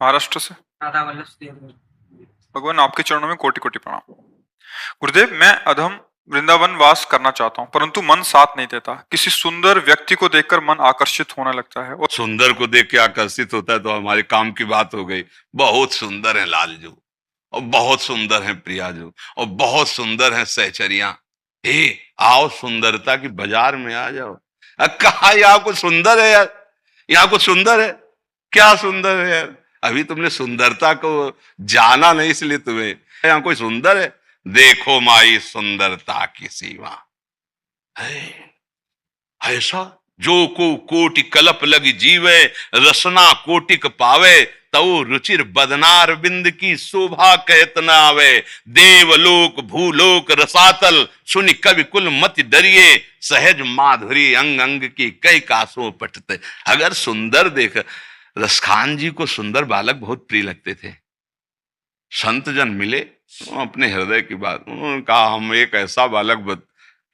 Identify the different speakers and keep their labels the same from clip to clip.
Speaker 1: महाराष्ट्र से।
Speaker 2: राधा वल्लभ देव।
Speaker 1: भगवान आपके चरणों में कोटि कोटि प्रणाम। गुरुदेव, मैं अधम वृंदावन वास करना चाहता हूँ, परंतु मन साथ नहीं देता। किसी सुंदर व्यक्ति को देखकर मन आकर्षित होने लगता है और
Speaker 3: सुंदर को देख के आकर्षित होता है तो हमारे काम की बात हो गई। बहुत सुंदर है लालजू, और बहुत सुंदर है प्रियाजू, और बहुत सुंदर है सहचरिया। आओ सुंदरता की बाजार में आ जाओ। कहा यहाँ कुछ सुंदर है यार? यहाँ कुछ सुंदर है? क्या सुंदर है यार? अभी तुमने सुंदरता को जाना नहीं, इसलिए तुम्हें यहाँ कोई सुंदर है। देखो माई सुंदरता की सीमा है ऐसा, जो को कोटि कलप लगी जीवे, रसना कोटिक पावे, तऊ रुचिर बदनार बिंद की शोभा कहत न आवे। देवलोक भूलोक रसातल, सुनि कवि कुल मति डरिए, सहज माधुरी अंग अंग की कई कासों पटते। अगर सुंदर देख, रसखान जी को सुंदर बालक बहुत प्रिय लगते थे। संत जन मिले, अपने हृदय की बात उन्होंने कहा, हम एक ऐसा बालक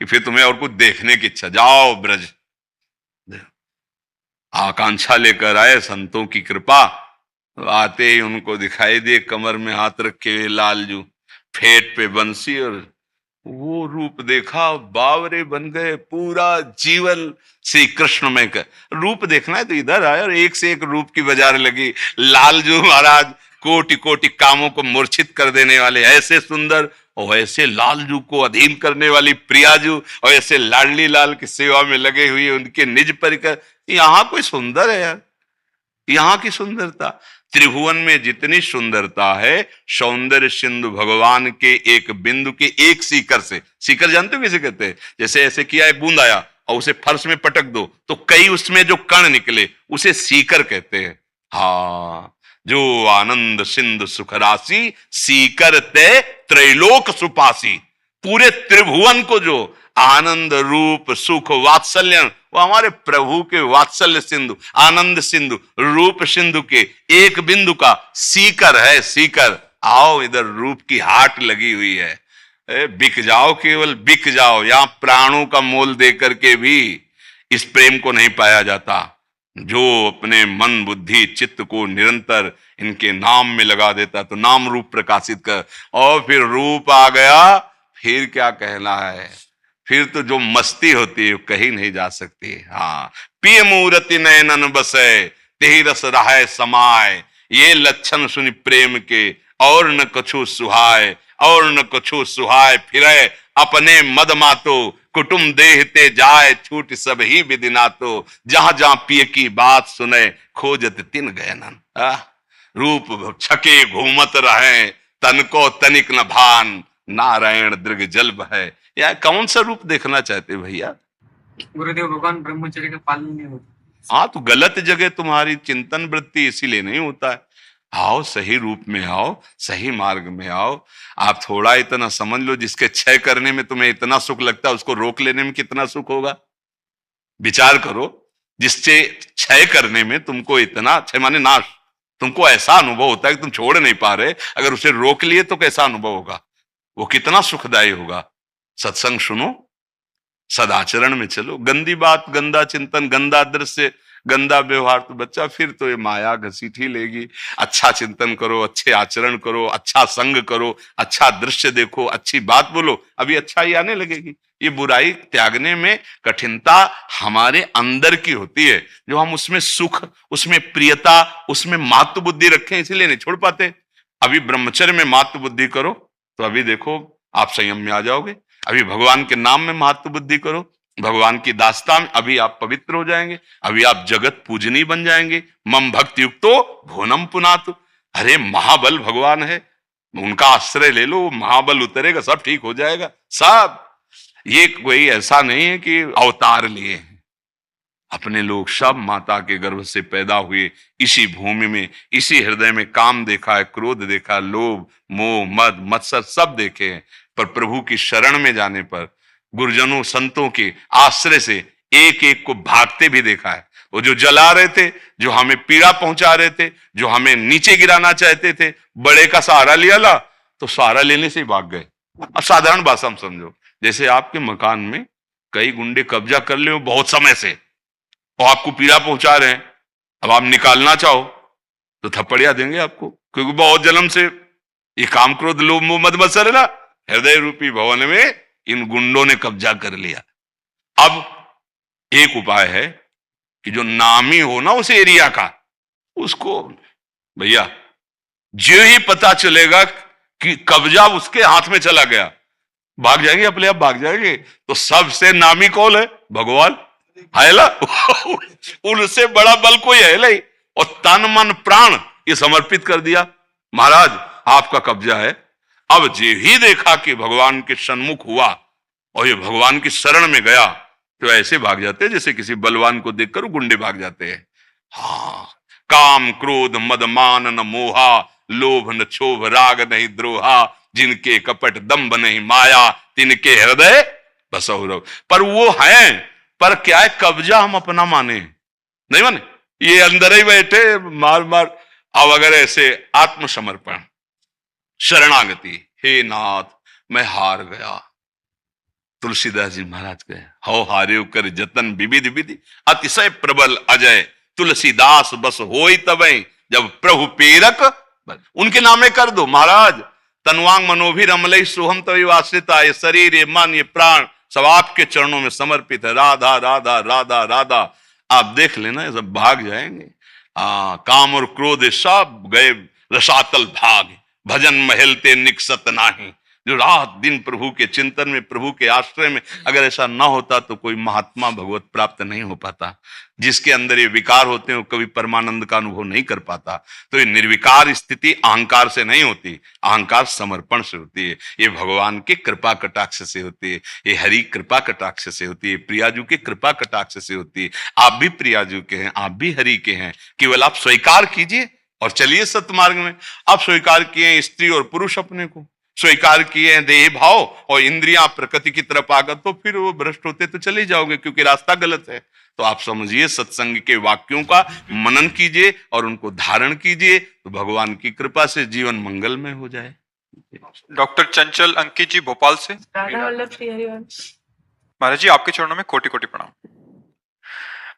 Speaker 3: कि फिर तुम्हें और कुछ देखने की इच्छा, जाओ ब्रज। आकांक्षा लेकर आए, संतों की कृपा, आते ही उनको दिखाई दिए कमर में हाथ रखे हुए लालजू, फेट पे बंसी, और वो रूप देखा, बावरे बन गए। पूरा जीवन श्री कृष्ण में का रूप देखना है तो इधर आए, और एक से एक रूप की बाजार लगी। लालजू महाराज कोटि कोटि कामों को मूर्छित कर देने वाले, ऐसे सुंदर, और ऐसे लालजू को अधीन करने वाली प्रियाजू, और ऐसे लाडली लाल की सेवा में लगे हुए उनके निज परिकर। यहाँ कोई सुंदर है यार? यहाँ की सुंदरता, त्रिभुवन में जितनी सुंदरता है, सौंदर्य सिंधु भगवान के एक बिंदु के एक सीकर से। सीकर जानते हो किसे कहते हैं? जैसे ऐसे किया, एक बूंद आया और उसे फर्श में पटक दो तो कई उसमें जो कण निकले, उसे सीकर कहते हैं। हाँ, जो आनंद सिंधु सुख राशि, सीकर ते त्रैलोक सुपासी। पूरे त्रिभुवन को जो आनंद रूप सुख वात्सल्य, वो हमारे प्रभु के वात्सल्य सिंधु, आनंद सिंधु, रूप सिंधु के एक बिंदु का सीकर है। सीकर, आओ इधर, रूप की हाट लगी हुई है। बिक जाओ, केवल बिक जाओ। यहां प्राणों का मोल दे करके भी इस प्रेम को नहीं पाया जाता। जो अपने मन बुद्धि चित्त को निरंतर इनके नाम में लगा देता, तो नाम रूप प्रकाशित कर, और फिर रूप आ गया, फिर क्या कहना है? फिर तो जो मस्ती होती है कहीं नहीं जा सकती। हाँ, पिय मूर्ति नयनन बसे, तेहि रस रहाय समाय। ये लक्षण सुनि प्रेम के, और न कछु सुहाय, और न कछु सुहाय फिरे। अपने मद मातो कुटुम देहते जाए, छूट सब ही विदिना तो। जहां जहां पिय की बात सुने, खोजत तिन गयनन। रूप छके घूमत रहे, तन को तनिक न भान, नारायण दृग जल बहे। या कौन सा रूप देखना चाहते भैया?
Speaker 2: गुरुदेव, भगवान ब्रह्मचर्य का पालन नहीं होता।
Speaker 3: हाँ, तो गलत जगह तुम्हारी चिंतन वृत्ति इसीलिए नहीं होता है। आओ, सही रूप में आओ, सही मार्ग में आओ। आप थोड़ा इतना समझ लो, जिसके क्षय करने में तुम्हें इतना सुख लगता है, उसको रोक लेने में कितना सुख होगा। विचार करो, जिससे क्षय करने में तुमको इतना, क्षय माने नाश, तुमको ऐसा अनुभव होता है कि तुम छोड़ नहीं पा रहे, अगर उसे रोक लिए तो कैसा अनुभव होगा? वो कितना सुखदायी होगा। सत्संग सुनो, सदाचरण में चलो। गंदी बात, गंदा चिंतन, गंदा दृश्य, गंदा व्यवहार, तो बच्चा फिर तो ये माया घसीट ही लेगी। अच्छा चिंतन करो, अच्छे आचरण करो, अच्छा संग करो, अच्छा दृश्य देखो, अच्छी बात बोलो, अभी अच्छाई आने लगेगी। ये बुराई त्यागने में कठिनता हमारे अंदर की होती है, जो हम उसमें सुख, उसमें प्रियता, उसमें मातृ बुद्धि रखें, इसीलिए नहीं छोड़ पाते। अभी ब्रह्मचर्य में मातृ बुद्धि करो तो अभी देखो आप संयम में आ जाओगे। अभी भगवान के नाम में महत्व बुद्धि करो, भगवान की दास्ता में, अभी आप पवित्र हो जाएंगे। अभी आप जगत पूजनीय बन जाएंगे। मम भक्ति युक्तो भुवनम पुनातु। अरे महाबल भगवान है, उनका आश्रय ले लो, महाबल उतरेगा, सब ठीक हो जाएगा सब। ये कोई ऐसा नहीं है कि अवतार लिए हैं। अपने लोग सब माता के गर्भ से पैदा हुए, इसी भूमि में, इसी हृदय में काम देखा है, क्रोध देखा, लोभ मोह मद मत्सर सब देखे हैं। पर प्रभु की शरण में जाने पर, गुरुजनों संतों के आश्रय से एक एक को भागते भी देखा है। वो जो जला रहे थे, जो हमें पीड़ा पहुंचा रहे थे, जो हमें नीचे गिराना चाहते थे, बड़े का सहारा लिया ला तो सहारा लेने से ही भाग गए। अब साधारण भाषा में समझो, जैसे आपके मकान में कई गुंडे कब्जा कर ले बहुत समय से, और आपको पीड़ा पहुंचा रहे हैं, अब आप निकालना चाहो तो थप्पड़िया देंगे आपको, क्योंकि बहुत जन्म से ये काम क्रोध लोभ मोह मद मत्सर है ना, हृदय रूपी भवन में इन गुंडों ने कब्जा कर लिया। अब एक उपाय है कि जो नामी हो ना उस एरिया का, उसको भैया जो ही पता चलेगा कि कब्जा उसके हाथ में चला गया, भाग जाएंगे, अपने आप भाग जाएंगे। तो सबसे नामी कौन है? भगवान है ना। उनसे बड़ा बल कोई है नहीं। और तन मन प्राण ये समर्पित कर दिया, महाराज आपका कब्जा है। अब जे ही देखा कि भगवान के सन्मुख हुआ और ये भगवान की शरण में गया, तो ऐसे भाग जाते हैं जैसे किसी बलवान को देखकर गुंडे भाग जाते हैं। हाँ, काम क्रोध मद मान न मोहा, लोभ न क्षोभ राग नहीं द्रोहा, जिनके कपट दंभ नहीं माया, तिनके हृदय बसहु रहो। पर वो है, पर क्या है, कब्जा हम अपना माने नहीं माने, ये अंदर ही बैठे मार मार। अब अगर ऐसे आत्मसमर्पण शरणागति, हे नाथ मैं हार गया, तुलसीदास जी महाराज कहे, हो हारे कर जतन विविध विधि, अतिशय प्रबल अजय, तुलसीदास बस होई तबे, जब प्रभु पीरक उनके नामे कर दो। महाराज तनवांग मनोभिर अमलई सोहम तभी वासिता, ये शरीर ये मन ये प्राण सब आपके चरणों में समर्पित है। राधा राधा राधा राधा, आप देख लेना ये सब भाग जाएंगे। काम और क्रोध सब गए रसातल भाग, भजन महलते निकसत नाही। जो रात दिन प्रभु के चिंतन में, प्रभु के आश्रय में, अगर ऐसा ना होता तो कोई महात्मा भगवत प्राप्त नहीं हो पाता। जिसके अंदर ये विकार होते हैं वो कभी परमानंद का अनुभव नहीं कर पाता। तो ये निर्विकार स्थिति अहंकार से नहीं होती, अहंकार समर्पण से होती है। ये भगवान के कृपा कटाक्ष से होती है, ये हरि कृपा कटाक्ष से होती है, प्रियाजू के कृपा कटाक्ष से होती है। आप भी प्रियाजू के हैं, आप भी हरि के हैं, केवल आप स्वीकार कीजिए और चलिए सत्मार्ग में। आप स्वीकार किए स्त्री और पुरुष अपने को, स्वीकार किए हैं देह भाव और इंद्रियां प्रकृति की तरफ आगत, तो फिर वो भ्रष्ट होते तो चले जाओगे, क्योंकि रास्ता गलत है। तो आप समझिए, सत्संग के वाक्यों का मनन कीजिए और उनको धारण कीजिए, तो भगवान की कृपा से जीवन मंगलमय हो जाए।
Speaker 1: डॉक्टर चंचल अंकित जी भोपाल से। महाराज जी आपके चरणों में कोटि कोटि प्रणाम।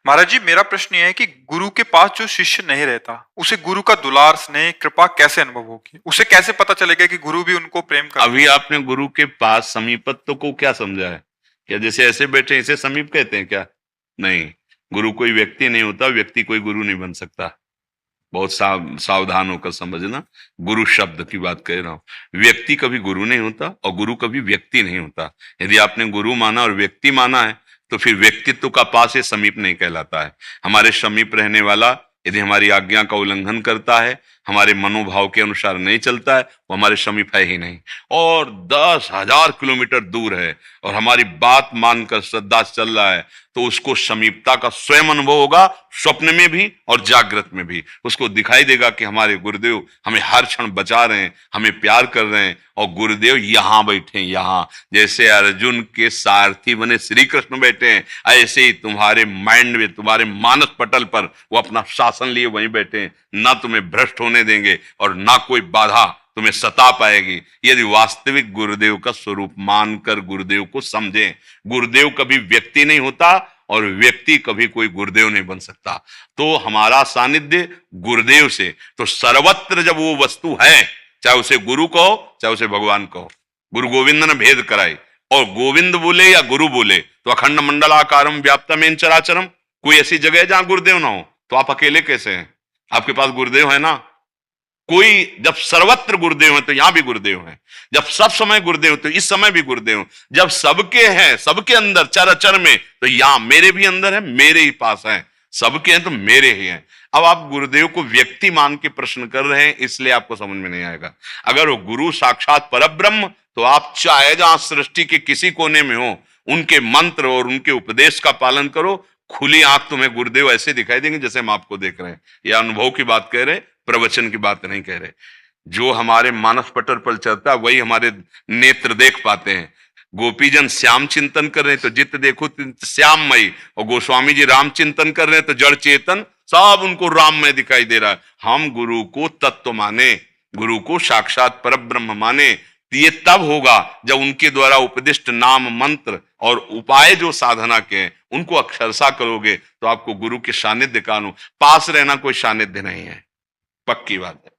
Speaker 1: महाराज जी मेरा प्रश्न यह है कि गुरु के पास जो शिष्य नहीं रहता, उसे गुरु का दुलार स्नेह कृपा कैसे अनुभव होगी? उसे कैसे पता चलेगा कि गुरु भी उनको प्रेम करता है?
Speaker 3: अभी आपने गुरु के पास समीपत्व को क्या समझा है? क्या जैसे ऐसे बैठे इसे समीप कहते हैं क्या? नहीं, गुरु कोई व्यक्ति नहीं होता, व्यक्ति कोई गुरु नहीं बन सकता। बहुत सावधान होकर समझना, गुरु शब्द की बात कह रहा हूं। व्यक्ति कभी गुरु नहीं होता और गुरु कभी व्यक्ति नहीं होता। यदि आपने गुरु माना और व्यक्ति माना है तो फिर व्यक्तित्व का पास ये समीप नहीं कहलाता है। हमारे समीप रहने वाला यदि हमारी आज्ञा का उल्लंघन करता है, हमारे मनोभाव के अनुसार नहीं चलता है, वो हमारे समीप है ही नहीं। और 10,000 किलोमीटर दूर है और हमारी बात मानकर श्रद्धा चल रहा है, तो उसको समीपता का स्वयं अनुभव होगा, स्वप्न में भी और जागृत में भी। उसको दिखाई देगा कि हमारे गुरुदेव हमें हर क्षण बचा रहे हैं, हमें प्यार कर रहे हैं, और गुरुदेव यहां बैठे हैं। यहां जैसे अर्जुन के सारथी बने श्री कृष्ण बैठे हैं, ऐसे ही तुम्हारे माइंड में, तुम्हारे मानस पटल पर वो अपना शासन लिए वहीं बैठे हैं। ना तुम्हें भ्रष्ट होने देंगे और ना कोई बाधा तुम्हें सता पाएगी, यदि वास्तविक गुरुदेव का स्वरूप मानकर गुरुदेव को समझें। गुरुदेव कभी व्यक्ति नहीं होता और व्यक्ति कभी कोई गुरुदेव नहीं बन सकता। तो हमारा सानिध्य गुरुदेव से, तो सर्वत्र जब वो वस्तु है, चाहे उसे गुरु कहो चाहे उसे भगवान कहो, गुरु गोविंद ने भेद कराई, और गोविंद बोले या गुरु बोले तो अखंड मंडलाकारम व्याप्तमेन चराचरम। कोई ऐसी जगह है जहां गुरुदेव ना हो, तो आप अकेले कैसे हैं? आपके पास गुरुदेव है ना। कोई जब सर्वत्र गुरुदेव है तो यहां भी गुरुदेव है, जब सब समय गुरुदेव तो इस समय भी गुरुदेव, जब सबके हैं, सबके अंदर चराचर में, तो यहां मेरे भी अंदर है, मेरे ही पास है। सबके हैं तो मेरे ही हैं। अब आप गुरुदेव को व्यक्ति मान के प्रश्न कर रहे हैं, इसलिए आपको समझ में नहीं आएगा। अगर वो गुरु साक्षात परब्रह्म, तो आप चाहे जहां सृष्टि के किसी कोने में हो, उनके मंत्र और उनके उपदेश का पालन करो, खुली आंख तुम्हें गुरुदेव ऐसे दिखाई देंगे जैसे हम आपको देख रहे हैं। यह अनुभव की बात कह रहे, प्रवचन की बात नहीं कह रहे। जो हमारे मानस पटल पर चलता है वही हमारे नेत्र देख पाते हैं। गोपीजन श्याम चिंतन कर रहे हैं तो जित देखो श्याममयी, और गोस्वामी जी राम चिंतन कर रहे हैं तो जड़ चेतन सब उनको राममय दिखाई दे रहा है। हम गुरु को तत्व माने, गुरु को साक्षात परब्रह्म माने, ये तब होगा जब उनके द्वारा उपदिष्ट नाम मंत्र और उपाय जो साधना के हैं उनको अक्षरशः करोगे, तो आपको गुरु के सानिध्य का पास रहना कोई सानिध्य नहीं है, पक्की बात है।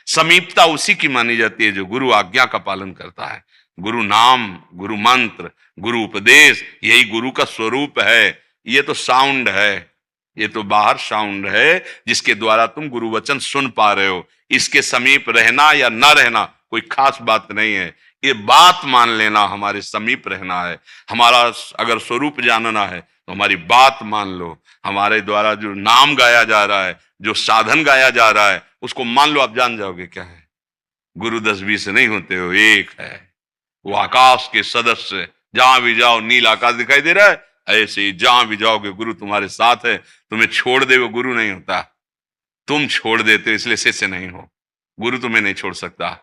Speaker 3: समीपता उसी की मानी जाती है जो गुरु आज्ञा का पालन करता है। गुरु नाम, गुरु मंत्र, गुरु उपदेश, यही गुरु का स्वरूप है। ये तो साउंड है, ये तो बाहर साउंड है जिसके द्वारा तुम गुरु वचन सुन पा रहे हो। इसके समीप रहना या ना रहना कोई खास बात नहीं है। ये बात मान लेना हमारे समीप रहना है। हमारा अगर स्वरूप जानना है तो हमारी बात मान लो। हमारे द्वारा जो नाम गाया जा रहा है, जो साधन गाया जा रहा है, उसको मान लो, आप जान जाओगे क्या है। गुरु 10-20 नहीं होते हो, एक है। वो आकाश के सदस्य, जहां भी जाओ नील आकाश दिखाई दे रहा है, ऐसे ही जहां भी जाओगे गुरु तुम्हारे साथ है। तुम्हें छोड़ दे वो गुरु नहीं होता, तुम छोड़ देते हो इसलिए शिष्य नहीं हो। गुरु तुम्हें नहीं छोड़ सकता।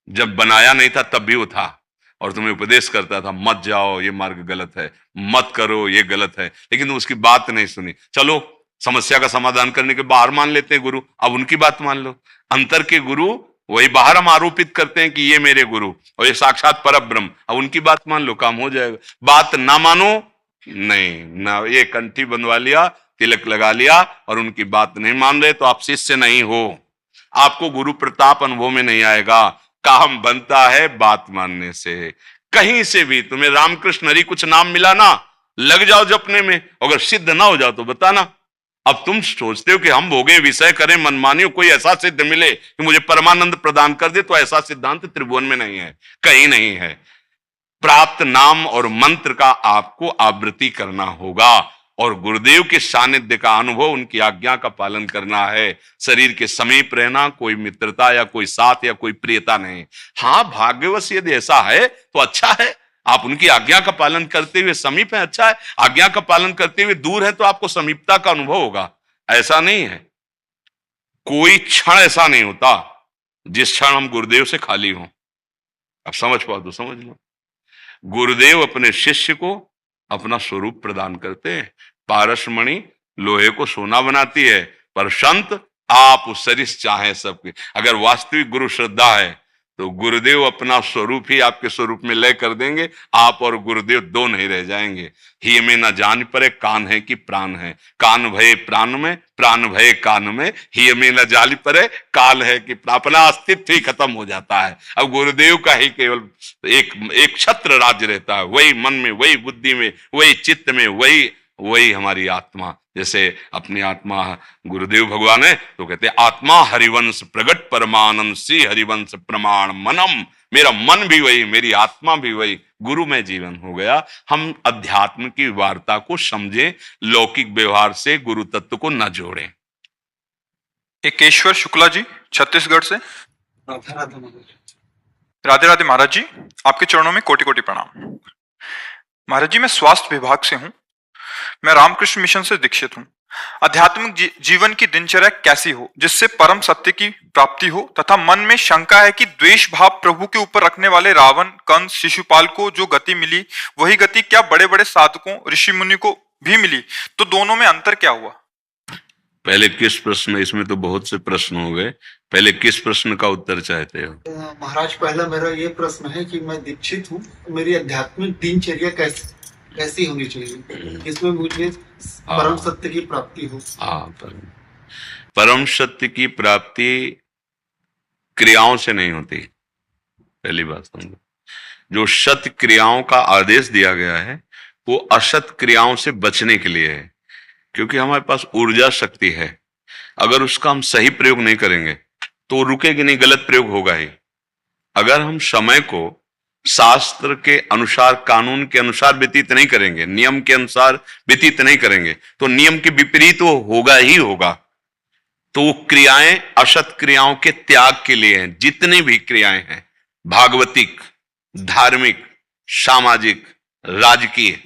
Speaker 3: जब बनाया नहीं था तब भी वो था और तुम्हें उपदेश करता था, मत जाओ ये मार्ग गलत है, मत करो ये गलत है, लेकिन तुम उसकी बात नहीं सुनी। चलो समस्या का समाधान करने के बाहर मान लेते हैं गुरु, अब उनकी बात मान लो। अंतर के गुरु वही बाहर हम आरोपित करते हैं कि ये मेरे गुरु और ये साक्षात परब्रह्म, अब उनकी बात मान लो, काम हो जाएगा। बात ना मानो, नहीं ना, ये कंठी बंधवा लिया, तिलक लगा लिया और उनकी बात नहीं मान रहे तो आप शिष्य नहीं हो। आपको गुरु प्रताप अनुभव में नहीं आएगा। काम बनता है बात मानने से। कहीं से भी तुम्हें रामकृष्ण हरि कुछ नाम मिला ना, लग जाओ जपने में, अगर सिद्ध ना हो जाओ तो बताना। अब तुम सोचते हो कि हम भोगे विषय करें मनमानियों, कोई ऐसा सिद्ध मिले कि मुझे परमानंद प्रदान कर दे, तो ऐसा सिद्धांत त्रिभुवन में नहीं है, कहीं नहीं है। प्राप्त नाम और मंत्र का आपको आवृत्ति करना होगा और गुरुदेव के सानिध्य का अनुभव, उनकी आज्ञा का पालन करना है। शरीर के समीप रहना, कोई मित्रता या कोई साथ या कोई प्रियता नहीं। हाँ, भाग्यवश यदि ऐसा है तो अच्छा है, आप उनकी आज्ञा का पालन करते हुए समीप है, अच्छा है। आज्ञा का पालन करते हुए दूर है तो आपको समीपता का अनुभव होगा। ऐसा नहीं है, कोई क्षण ऐसा नहीं होता जिस क्षण हम गुरुदेव से खाली हों। अब समझ पाओ तो समझ लो। गुरुदेव अपने शिष्य को अपना स्वरूप प्रदान करते हैं। पारसमणि लोहे को सोना बनाती है, पर संत आप सरिस चाहे सबके। अगर वास्तविक गुरु श्रद्धा है तो गुरुदेव अपना स्वरूप ही आपके स्वरूप में लय कर देंगे। आप और गुरुदेव दो नहीं रह जाएंगे। ही में न जान पड़े कान है कि प्राण है, कान भये प्राण में, प्राण भये कान में। ही में न जान पड़े काल है कि अपना अस्तित्व ही खत्म हो जाता है। अब गुरुदेव का ही केवल एक छत्र राज्य रहता है, वही मन में, वही बुद्धि में, वही चित्त में, वही हमारी आत्मा। जैसे अपनी आत्मा गुरुदेव भगवान है तो कहते हैं आत्मा हरिवंश प्रगट परमानंद श्री हरिवंश प्रमाण मनम। मेरा मन भी वही, मेरी आत्मा भी वही, गुरु में जीवन हो गया। हम अध्यात्म की वार्ता को समझें, लौकिक व्यवहार से गुरु तत्व को न जोड़ें।
Speaker 1: एकेश्वर शुक्ला जी छत्तीसगढ़ से।
Speaker 2: राधे राधे महाराज।
Speaker 1: राधे राधे महाराज जी, आपके चरणों में कोटि कोटि प्रणाम। महाराज जी, मैं स्वास्थ्य विभाग से हूँ। मैं रामकृष्ण मिशन से दीक्षित हूँ। आध्यात्मिक जीवन की दिनचर्या कैसी हो जिससे परम सत्य की प्राप्ति हो, तथा मन में शंका है कि द्वेष भाव प्रभु के ऊपर रखने वाले रावण, कंस, शिशुपाल को जो गति मिली वही गति क्या बड़े बड़े साधकों, ऋषि मुनि को भी मिली, तो दोनों में अंतर क्या हुआ?
Speaker 3: पहले किस प्रश्न में, इसमें तो बहुत से प्रश्न हो गए, पहले किस प्रश्न का उत्तर चाहते हो?
Speaker 4: महाराज, पहला मेरा ये प्रश्न है कि मैं दीक्षित हूँ, मेरी आध्यात्मिक दिनचर्या कैसी होनी चाहिए, इसमें मुझे परम सत्य की प्राप्ति हो।
Speaker 3: परम सत्य की प्राप्ति क्रियाओं से नहीं होती, पहली बात समझो। जो सत्य क्रियाओं का आदेश दिया गया है वो असत क्रियाओं से बचने के लिए है, क्योंकि हमारे पास ऊर्जा शक्ति है। अगर उसका हम सही प्रयोग नहीं करेंगे तो रुकेगी नहीं, गलत प्रयोग होगा ही। अगर हम समय को शास्त्र के अनुसार, कानून के अनुसार व्यतीत नहीं करेंगे, नियम के अनुसार व्यतीत नहीं करेंगे, तो नियम के विपरीत वो होगा ही होगा। तो वो क्रियाएं असत क्रियाओं के त्याग के लिए हैं। जितनी भी क्रियाएं हैं, भागवतिक, धार्मिक, सामाजिक, राजकीय,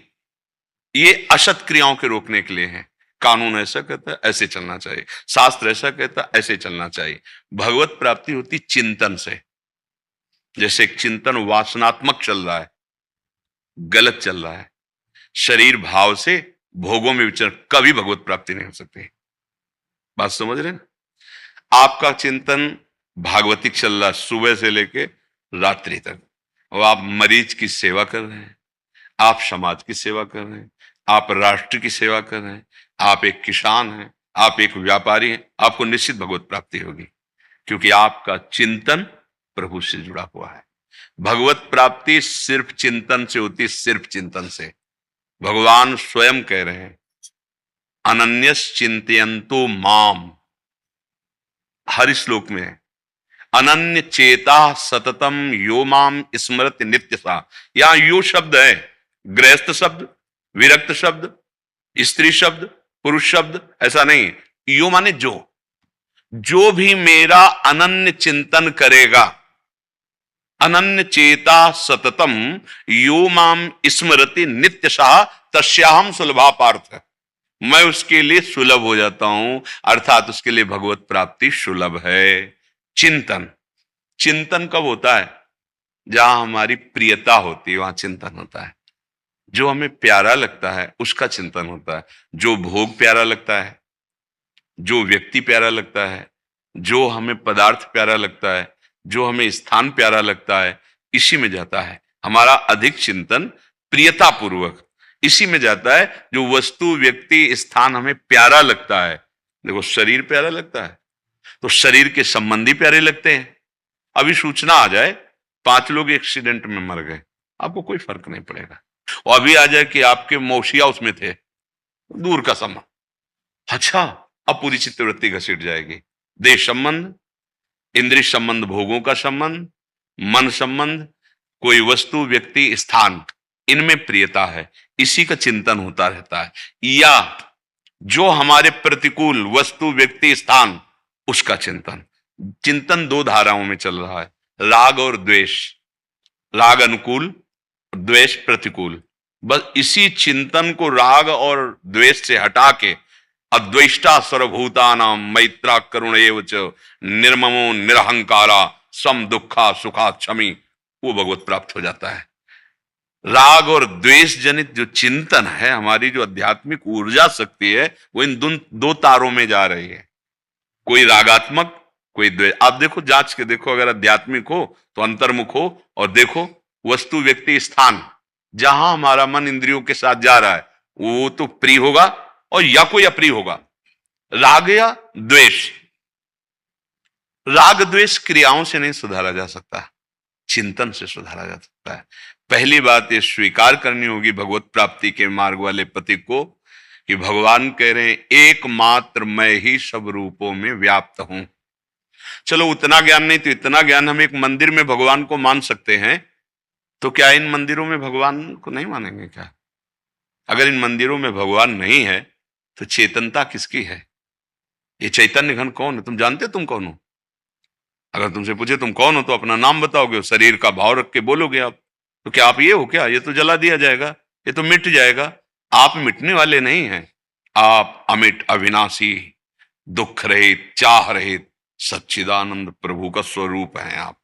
Speaker 3: ये असत क्रियाओं के रोकने के लिए हैं। कानून ऐसा कहता है ऐसे चलना चाहिए, शास्त्र ऐसा कहता है ऐसे चलना चाहिए। भगवत प्राप्ति होती चिंतन से। जैसे एक चिंतन वासनात्मक चल रहा है, गलत चल रहा है, शरीर भाव से भोगों में विचरण, कभी भगवत प्राप्ति नहीं हो सकती। बात समझ रहे ना? आपका चिंतन भागवतिक चल रहा है सुबह से लेके रात्रि तक, और आप मरीज की सेवा कर रहे हैं, आप समाज की सेवा कर रहे हैं, आप राष्ट्र की सेवा कर रहे हैं, आप एक किसान हैं, आप एक व्यापारी हैं, आपको निश्चित भगवत प्राप्ति होगी। क्योंकि आपका चिंतन प्रभु से जुड़ा हुआ है। भगवत प्राप्ति सिर्फ चिंतन से होती, सिर्फ चिंतन से। भगवान स्वयं कह रहे हैं, अनन्यस चिंतयन्तो माम, हर श्लोक में है, अनन्य चेता सततम यो माम स्मरति नित्यसा। यहां यो शब्द है, गृहस्थ शब्द, विरक्त शब्द, स्त्री शब्द, पुरुष शब्द, ऐसा नहीं। यो माने जो भी मेरा अनन्य चिंतन करेगा, अनन्य चेता सततम यो माम स्मरति नित्यशः तस्याहम सुलभा पार्थ, मैं उसके लिए सुलभ हो जाता हूं, अर्थात उसके लिए भगवत प्राप्ति सुलभ है। चिंतन कब होता है? जहां हमारी प्रियता होती है वहां चिंतन होता है। जो हमें प्यारा लगता है उसका चिंतन होता है। जो भोग प्यारा लगता है, जो व्यक्ति प्यारा लगता है, जो हमें पदार्थ प्यारा लगता है, जो हमें स्थान प्यारा लगता है, इसी में जाता है हमारा अधिक चिंतन, प्रियता पूर्वक इसी में जाता है। जो वस्तु, व्यक्ति, स्थान हमें प्यारा लगता है, देखो शरीर प्यारा लगता है तो शरीर के संबंधी प्यारे लगते हैं। अभी सूचना आ जाए 5 लोग एक्सीडेंट में मर गए, आपको कोई फर्क नहीं पड़ेगा। और अभी आ जाए कि आपके मौसिया उसमें थे, दूर का संबंध, अच्छा, अब पूरी चित्तवृत्ति घसीट जाएगी। देह संबंध, इंद्रिय संबंध, भोगों का संबंध, मन संबंध, कोई वस्तु, व्यक्ति, स्थान, इनमें प्रियता है, इसी का चिंतन होता रहता है। या जो हमारे प्रतिकूल वस्तु, व्यक्ति, स्थान, उसका चिंतन 2 धाराओं में चल रहा है, राग और द्वेष। राग अनुकूल, द्वेष प्रतिकूल। बस इसी चिंतन को राग और द्वेष से हटा के अद्वेष्टा सर्वभूतानां मैत्रा करुण एव च निर्ममो निरहंकारा सम दुखा सुखा क्षमी, वो भगवत प्राप्त हो जाता है। राग और द्वेष जनित जो चिंतन है, हमारी जो आध्यात्मिक ऊर्जा शक्ति है, वो इन 2 तारों में जा रही है। कोई रागात्मक, कोई द्वेष। आप देखो, जांच के देखो, अगर आध्यात्मिक हो तो अंतर्मुख हो और देखो वस्तु, व्यक्ति, स्थान, जहां हमारा मन इंद्रियों के साथ जा रहा है वो तो प्रिय होगा और या कोई अप्रिय होगा। राग या द्वेष, राग द्वेष क्रियाओं से नहीं सुधारा जा सकता, चिंतन से सुधारा जा सकता है। पहली बात ये स्वीकार करनी होगी भगवत प्राप्ति के मार्ग वाले पथिक को कि भगवान कह रहे हैं, एकमात्र मैं ही सब रूपों में व्याप्त हूं। चलो उतना ज्ञान नहीं तो इतना ज्ञान, हम एक मंदिर में भगवान को मान सकते हैं, तो क्या इन मंदिरों में भगवान को नहीं मानेंगे क्या? अगर इन मंदिरों में भगवान नहीं है तो चेतनता किसकी है? ये चैतन्य घन कौन है? तुम जानते तुम कौन हो? अगर तुमसे पूछे तुम कौन हो तो अपना नाम बताओगे, शरीर का भाव रख के बोलोगे आप, तो क्या आप ये हो क्या? ये तो जला दिया जाएगा, ये तो मिट जाएगा। आप मिटने वाले नहीं हैं, आप अमिट, अविनाशी, दुख रहित, चाह रहित, सच्चिदानंद प्रभु का स्वरूप हैं आप।